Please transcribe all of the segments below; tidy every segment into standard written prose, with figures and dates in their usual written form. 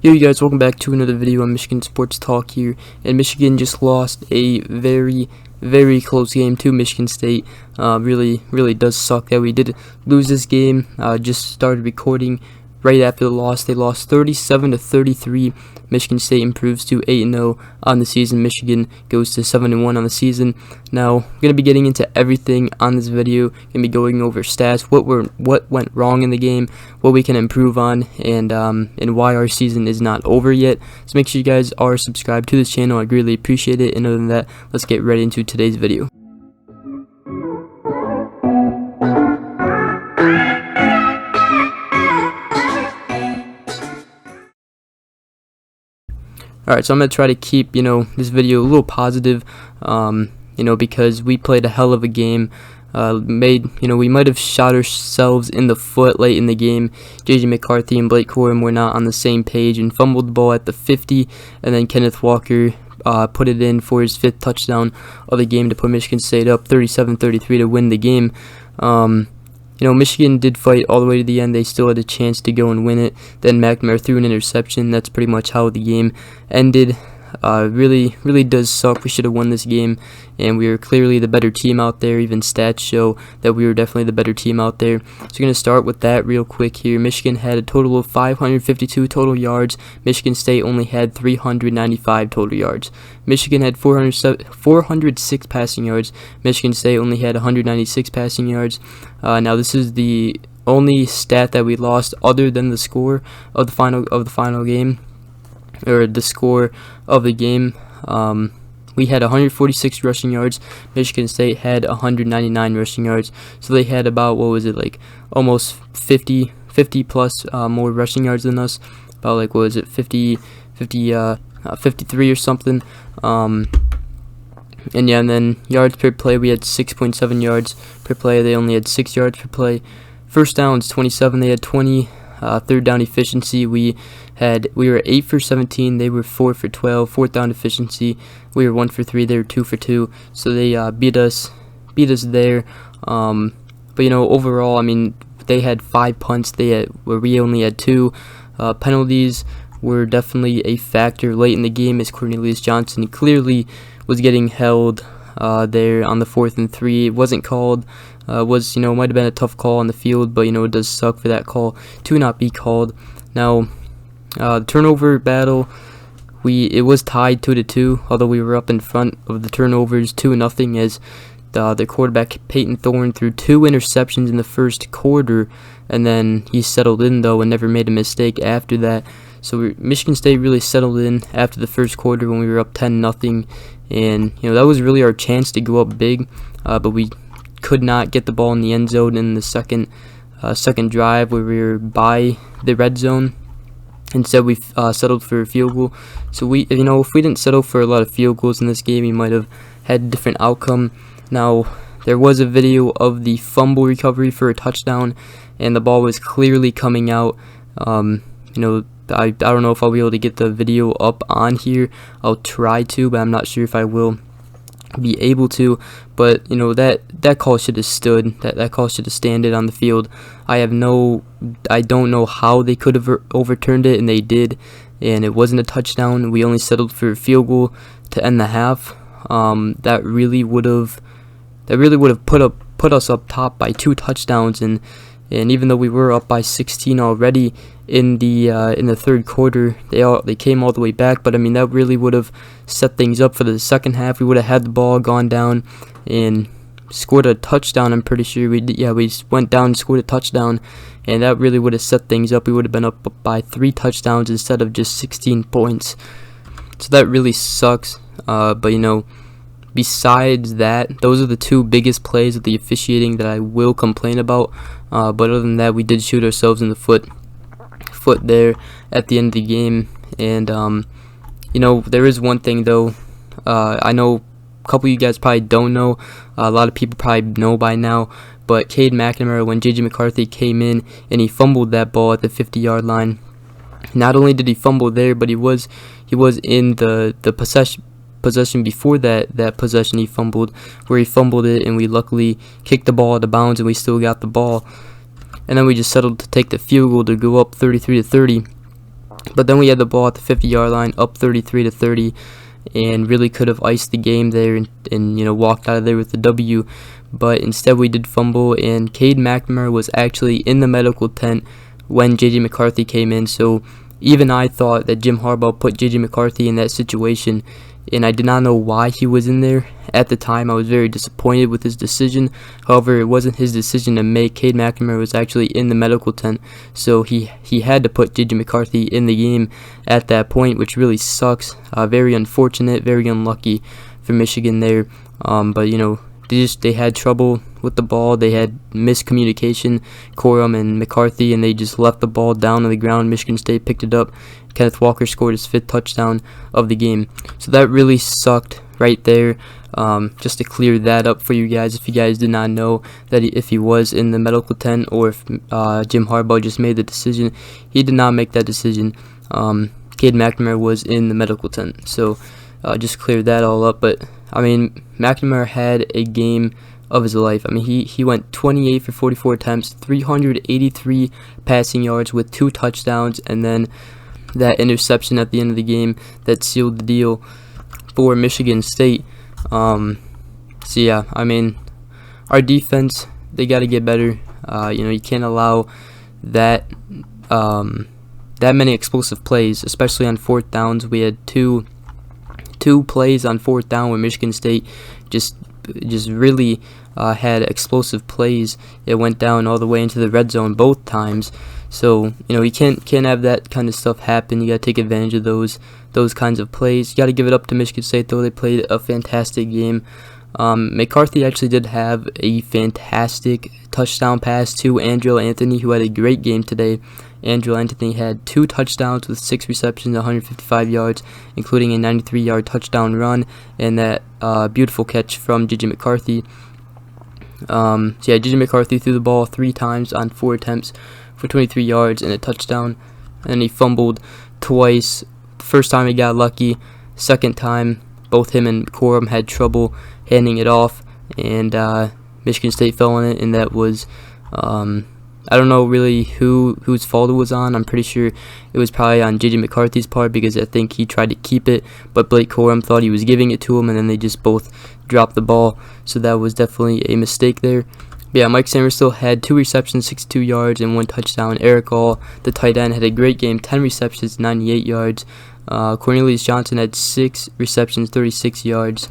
Yo, you guys, welcome back to another video on Michigan Sports Talk here. And Michigan just lost a very close game to Michigan State. Really does suck that we did lose this game. Just started recording right after the loss. They lost 37-33. Michigan State improves to 8-0 on the season. Michigan goes to 7-1 on the season. Now, I'm gonna be getting into everything on this video. Gonna be going over stats, what went wrong in the game, what we can improve on, and why our season is not over yet. So make sure you guys are subscribed to this channel. I greatly appreciate it. And other than that, let's get right into today's video. Alright, so I'm going to try to keep, this video a little positive, because we played a hell of a game. We might have shot ourselves in the foot late in the game. J.J. McCarthy and Blake Corum were not on the same page and fumbled the ball at the 50, and then Kenneth Walker put it in for his 5th touchdown of the game to put Michigan State up 37-33 to win the game. Michigan did fight all the way to the end. They still had a chance to go and win it. Then McNamara threw an interception. That's pretty much how the game ended. Really does suck. We should have won this game, and we were clearly the better team out there. Even stats show that we were definitely the better team out there. So we're going to start with that real quick here. Michigan had a total of 552 total yards. Michigan State only had 395 total yards. Michigan had 406 passing yards. Michigan State only had 196 passing yards. Now this is the only stat that we lost other than the score of the final game, or the score of the game. We had 146 rushing yards. Michigan State had 199 rushing yards. So they had about, almost 50 plus more rushing yards than us. About 53 or something. And then yards per play, we had 6.7 yards per play. They only had 6 yards per play. First downs, 27. They had 20. Third down efficiency, we were 8 for 17. They were 4 for 12. Fourth down efficiency, we were 1 for 3. They were 2 for 2. So they beat us there. But overall, they had 5 punts. We only had 2. Penalties were definitely a factor late in the game, as Cornelius Johnson clearly was getting held there on the 4th and 3. It wasn't called. Might have been a tough call on the field, but it does suck for that call to not be called. Now, the turnover battle, it was tied 2-2, although we were up in front of the turnovers 2-0, as the quarterback Peyton Thorne threw 2 interceptions in the first quarter, and then he settled in though and never made a mistake after that. So Michigan State really settled in after the first quarter when we were up 10-0, and that was really our chance to go up big, but we could not get the ball in the end zone in the second drive where we were by the red zone. Instead, we settled for a field goal. So if we didn't settle for a lot of field goals in this game, we might have had a different outcome. Now, there was a video of the fumble recovery for a touchdown, and the ball was clearly coming out. I don't know if I'll be able to get the video up on here. I'll try to, but I'm not sure if I will be able to. But that call should have stood. That call should have standed on the field. I don't know how they could have overturned it, and they did, and it wasn't a touchdown. We only settled for a field goal to end the half. That really would have put us up top by 2 touchdowns, and even though we were up by 16 already in the third quarter, they came all the way back. But that really would have set things up for the second half. We would have had the ball, gone down, and scored a touchdown. I'm pretty sure we went down and scored a touchdown, and that really would have set things up. We would have been up by 3 touchdowns instead of just 16 points. So that really sucks. But besides that, those are the 2 biggest plays of the officiating that I will complain about. But other than that, we did shoot ourselves in the foot there at the end of the game. And there is one thing though. I know a couple of you guys probably don't know. A lot of people probably know by now. But Cade McNamara, when J.J. McCarthy came in and he fumbled that ball at the 50-yard line, not only did he fumble there, but he was in the possession before that possession he fumbled, where he fumbled it, and we luckily kicked the ball out of bounds, and we still got the ball. And then we just settled to take the field goal to go up 33-30. But then we had the ball at the 50-yard line, up 33-30, and really could have iced the game there and walked out of there with the W. But instead we did fumble, and Cade McNamara was actually in the medical tent when J.J. McCarthy came in. So even I thought that Jim Harbaugh put J.J. McCarthy in that situation, and I did not know why he was in there. At the time, I was very disappointed with his decision. However, it wasn't his decision to make. Cade McNamara was actually in the medical tent, so he had to put J.J. McCarthy in the game at that point, which really sucks. Very unfortunate, very unlucky for Michigan there. But they had trouble with the ball. They had miscommunication, Corum and McCarthy, and they just left the ball down on the ground. Michigan State picked it up. Kenneth Walker scored his 5th touchdown of the game. So that really sucked right there. Just to clear that up for you guys, if you guys did not know that if he was in the medical tent or if Jim Harbaugh just made the decision, he did not make that decision. Cade McNamara was in the medical tent. So just clear that all up. But I mean, McNamara had a game of his life. I mean, he went 28 for 44 attempts, 383 passing yards with 2 touchdowns, and then that interception at the end of the game that sealed the deal for Michigan State. So yeah, I mean, our defense, they got to get better. You can't allow that many explosive plays, especially on 4th downs. We had two plays on 4th down where Michigan State just really had explosive plays. It went down all the way into the red zone both times. So you can't have that kind of stuff happen. You got to take advantage of those kinds of plays. You got to give it up to Michigan State, though. They played a fantastic game. McCarthy actually did have a fantastic touchdown pass to Andrew Anthony, who had a great game today. Andrew Anthony had 2 touchdowns with 6 receptions, 155 yards, including a 93-yard touchdown run and that beautiful catch from J.J. McCarthy. So yeah, J.J. McCarthy threw the ball 3 times on 4 attempts for 23 yards and a touchdown, and he fumbled twice. The first time he got lucky. Second time, both him and Corum had trouble handing it off, and Michigan State fell on it, and that was I don't know really whose fault it was on. I'm pretty sure it was probably on J.J. McCarthy's part, because I think he tried to keep it, but Blake Corum thought he was giving it to him, and then they just both dropped the ball. So that was definitely a mistake there. But yeah, Mike Samer still had 2 receptions, 62 yards, and 1 touchdown. Eric All, the tight end, had a great game, 10 receptions, 98 yards. Cornelius Johnson had 6 receptions, 36 yards.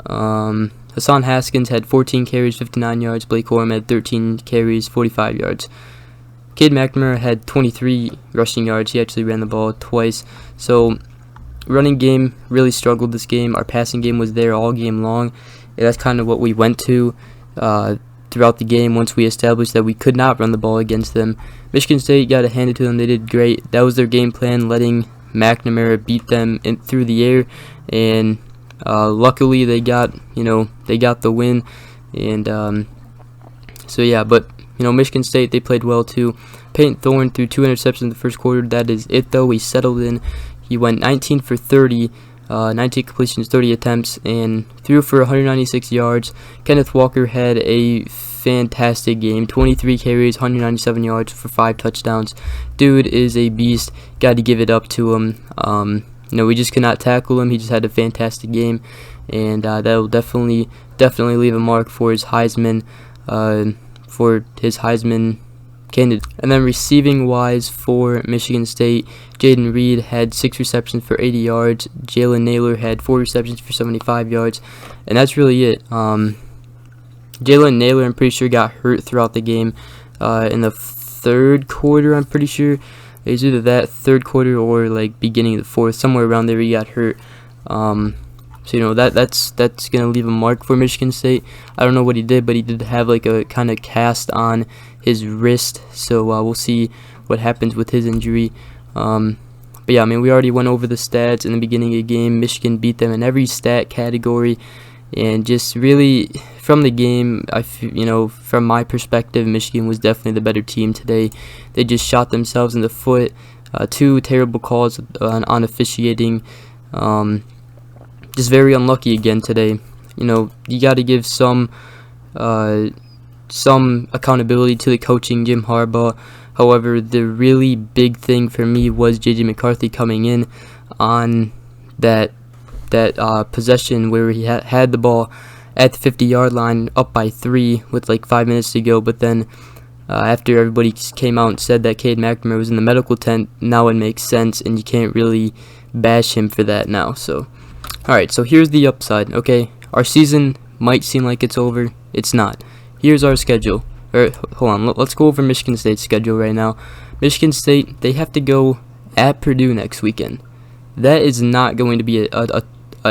Hassan Haskins had 14 carries, 59 yards. Blake Corum had 13 carries, 45 yards. Cade McNamara had 23 rushing yards. He actually ran the ball twice. So running game really struggled this game. Our passing game was there all game long. And that's kind of what we went to throughout the game once we established that we could not run the ball against them. Michigan State got to hand it to them. They did great. That was their game plan, letting McNamara beat them through the air, and luckily they got the win. And so yeah, but Michigan State, they played well too. Peyton Thorne threw 2 interceptions in the first quarter. That is it though. He settled in. He went 19 for 30, 19 completions, 30 attempts, and threw for 196 yards. Kenneth Walker had a fantastic game, 23 carries, 197 yards for 5 touchdowns. Dude is a beast. Got to give it up to him. We just could not tackle him. He just had a fantastic game, and that will definitely leave a mark for his Heisman candidate. And then receiving wise for Michigan State, Jaden Reed had 6 receptions for 80 yards. Jalen Naylor had 4 receptions for 75 yards, and that's really it. Jalen Naylor, I'm pretty sure, got hurt throughout the game in the 3rd quarter. I'm pretty sure it was either that 3rd quarter or like beginning of the 4th, somewhere around there he got hurt. So that's gonna leave a mark for Michigan State. I don't know what he did, but he did have like a kind of cast on his wrist. So we'll see what happens with his injury. But yeah, I mean, we already went over the stats in the beginning of the game. Michigan beat them in every stat category, and just really from the game, from my perspective, Michigan was definitely the better team today. They just shot themselves in the foot. 2 terrible calls on officiating. Just very unlucky again today. You got to give some accountability to the coaching, Jim Harbaugh. However, the really big thing for me was J.J. McCarthy coming in on that possession where he had the ball at the 50-yard line, up by 3 with like 5 minutes to go. But then after everybody came out and said that Cade McNamara was in the medical tent, now it makes sense, and you can't really bash him for that now. So, alright, so here's the upside. Okay, our season might seem like it's over. It's not. Here's our schedule. Hold on, let's go over Michigan State's schedule right now. Michigan State, they have to go at Purdue next weekend. That is not going to be a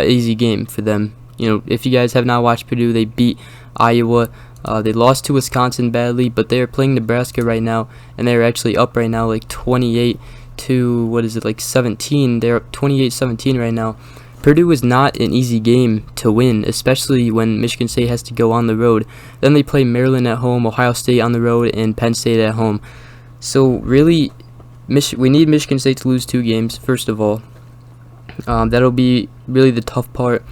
easy game for them. You know, if you guys have not watched Purdue, they beat Iowa. They lost to Wisconsin badly, but they are playing Nebraska right now, and they're actually up right now like 28 to, 17. They're up 28-17 right now. Purdue is not an easy game to win, especially when Michigan State has to go on the road. Then they play Maryland at home, Ohio State on the road, and Penn State at home. So really, we need Michigan State to lose 2 games, first of all. That'll be really the tough part.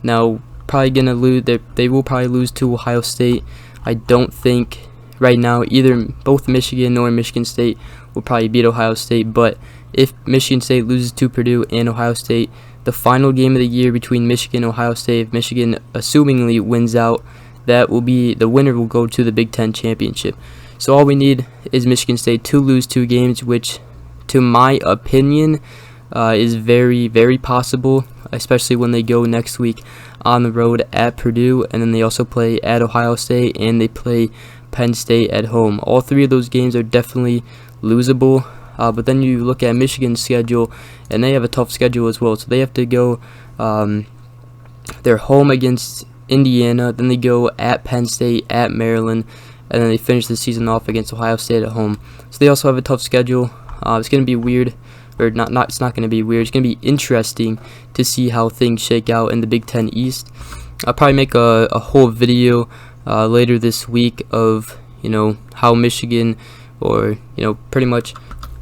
Now, probably gonna lose. They will probably lose to Ohio State. I don't think right now both Michigan or Michigan State will probably beat Ohio State. But if Michigan State loses to Purdue and Ohio State, the final game of the year between Michigan and Ohio State, if Michigan assumingly wins out, that will be the winner will go to the Big Ten championship. So all we need is Michigan State to lose 2 games, which, to my opinion, is very, very possible, especially when they go next week on the road at Purdue, and then they also play at Ohio State, and they play Penn State at home. All 3 of those games are definitely losable, but then you look at Michigan's schedule, and they have a tough schedule as well. So they have to go, they're home against Indiana, then they go at Penn State, at Maryland, and then they finish the season off against Ohio State at home. So they also have a tough schedule. It's going to be weird. Or not, it's not going to be weird. It's going to be interesting to see how things shake out in the Big Ten East. I'll probably make a whole video later this week of, how Michigan, or, pretty much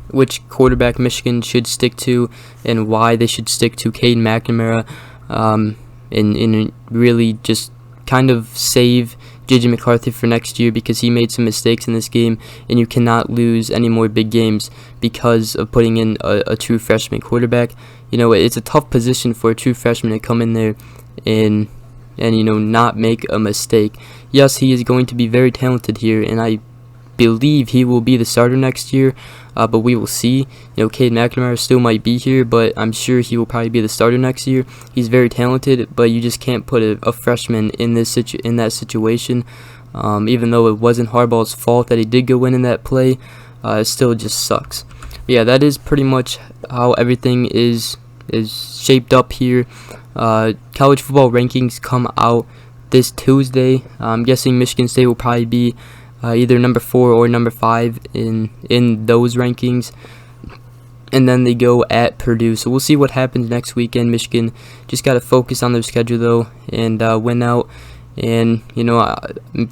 which quarterback Michigan should stick to and why they should stick to Cade McNamara, and really just kind of save J.J. McCarthy for next year, because he made some mistakes in this game, and you cannot lose any more big games because of putting in a true freshman quarterback. It's a tough position for a true freshman to come in there and not make a mistake. Yes, he is going to be very talented here, and I believe he will be the starter next year, but we will see. Cade McNamara still might be here, but I'm sure he will probably be the starter next year. He's very talented, but you just can't put a freshman in that situation. Even though it wasn't Harbaugh's fault that he did go in that play, it still just sucks. But yeah, that is pretty much how everything is shaped up here. College football rankings come out this Tuesday. I'm guessing Michigan State will probably be either number 4 or number 5 in those rankings, and then they go at Purdue. So we'll see what happens next weekend. Michigan just got to focus on their schedule though, and win out. And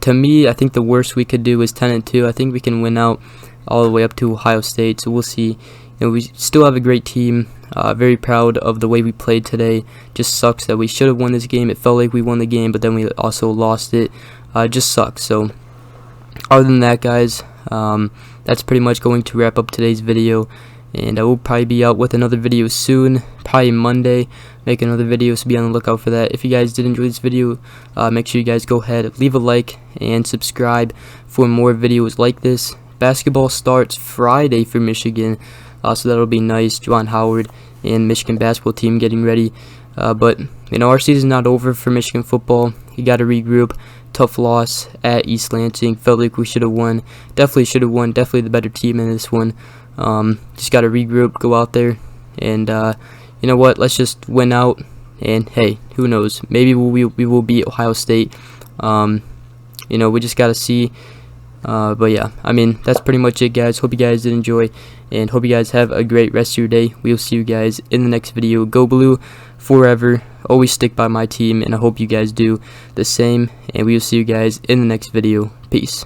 to me, I think the worst we could do is 10-2. I think we can win out all the way up to Ohio State. So we'll see. We still have a great team. Very proud of the way we played today. Just sucks that we should have won this game. It felt like we won the game, but then we also lost it. Just sucks. So other than that, guys, that's pretty much going to wrap up today's video, and I will probably be out with another video soon, probably Monday, make another video, so be on the lookout for that. If you guys did enjoy this video, make sure you guys go ahead, leave a like, and subscribe for more videos like this. Basketball starts Friday for Michigan, so that'll be nice. Juwan Howard and Michigan basketball team getting ready, but our season's not over for Michigan football. You got to regroup. Tough loss at East Lansing. Felt like we should have won. Definitely should have won. Definitely the better team in this one. Just got to regroup, go out there, and you know what? Let's just win out. And hey, who knows? Maybe we will beat Ohio State. We just got to see. But yeah, that's pretty much it, guys. Hope you guys did enjoy, and hope you guys have a great rest of your day. We will see you guys in the next video. Go Blue forever. Always stick by my team, and I hope you guys do the same. And we will see you guys in the next video. Peace.